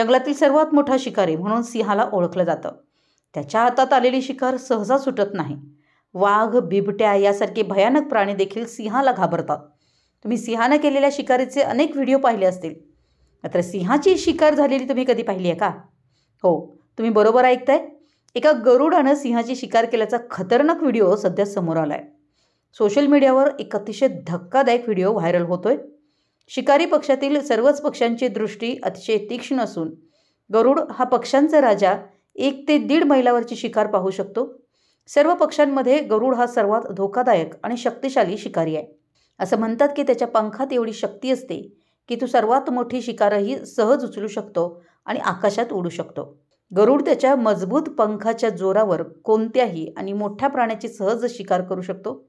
जंगलातील सर्वात मोठा शिकारी म्हणून सिंहाला ओळखलं जातं. त्याच्या हातात आलेली शिकार सहसा सुटत नाही. वाघ, बिबट्या यासारखे भयानक प्राणी देखील सिंहाला घाबरतात. तुम्ही सिंहानं केलेल्या शिकारीचे अनेक व्हिडिओ पाहिले असतील. मात्र सिंहाची शिकार झालेली तुम्ही कधी पाहिली आहे का? हो, तुम्ही बरोबर ऐकताय. एका गरुडानं सिंहाची शिकार केल्याचा खतरनाक व्हिडिओ सध्या समोर आलाय. सोशल मीडियावर एक अतिशय धक्कादायक व्हिडिओ व्हायरल होतोय. शिकारी पक्षातील सर्वच पक्ष्यांची दृष्टी अतिशय तीक्ष्ण असून गरुड हा पक्ष्यांचा राजा 1 ते 1.5 मैलावरची शिकार पाहू शकतो. सर्व पक्ष्यांमध्ये गरुड हा सर्वात धोकादायक आणि शक्तिशाली शिकारी आहे. असं म्हणतात की त्याच्या पंखात एवढी शक्ती असते की तो सर्वात मोठी शिकारही सहज उचलू शकतो आणि आकाशात उडू शकतो. गरुड त्याच्या मजबूत पंखाच्या जोरावर कोणत्याही आणि मोठ्या प्राण्याची सहज शिकार करू शकतो.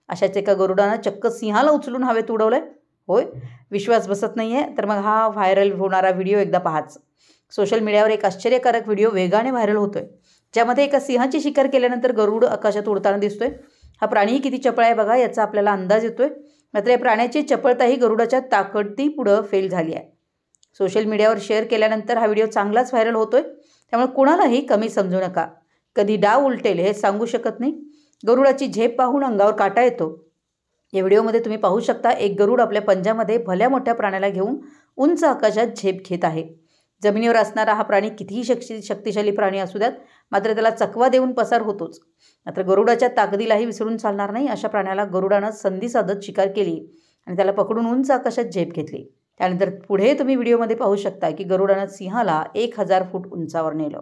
अशाच एका गरुडानं चक्क सिंहाला उचलून हवेत उडवलंय. होय, विश्वास बसत नाही आहे तर मग हा व्हायरल होणारा व्हिडिओ एकदा पाहाच. सोशल मीडियावर एक आश्चर्यकारक व्हिडिओ वेगाने व्हायरल होतोय, ज्यामध्ये एका सिंहाची शिकार केल्यानंतर गरुड आकाशात उडताना दिसतोय. हा प्राणीही किती चपळ आहे बघा याचा आपल्याला अंदाज येतोय. मात्र या प्राण्याची चपळताही गरुडाच्या ताकदीपुढं फेल झाली आहे. सोशल मीडियावर शेअर केल्यानंतर हा व्हिडिओ चांगलाच व्हायरल होतोय. त्यामुळे कुणालाही कमी समजू नका. कधी डाव उलटेल हे सांगू शकत नाही. गरुडाची झेप पाहून अंगावर काटा येतो. या व्हिडिओमध्ये तुम्ही पाहू शकता एक गरुड आपल्या पंजामध्ये भल्या मोठ्या प्राण्याला घेऊन उंच आकाशात झेप घेत आहे. जमिनीवर असणारा हा प्राणी कितीही शक्तिशाली प्राणी असू द्यात, मात्र त्याला चकवा देऊन पसार होतोच. मात्र गरुडाच्या ताकदीलाही विसरून चालणार नाही. अशा प्राण्याला गरुडानं संधी साधत शिकार केली आणि त्याला पकडून उंच आकाशात झेप घेतली. त्यानंतर पुढे तुम्ही व्हिडिओमध्ये पाहू शकता की गरुडानं सिंहाला 1000 फूट उंचावर नेलं.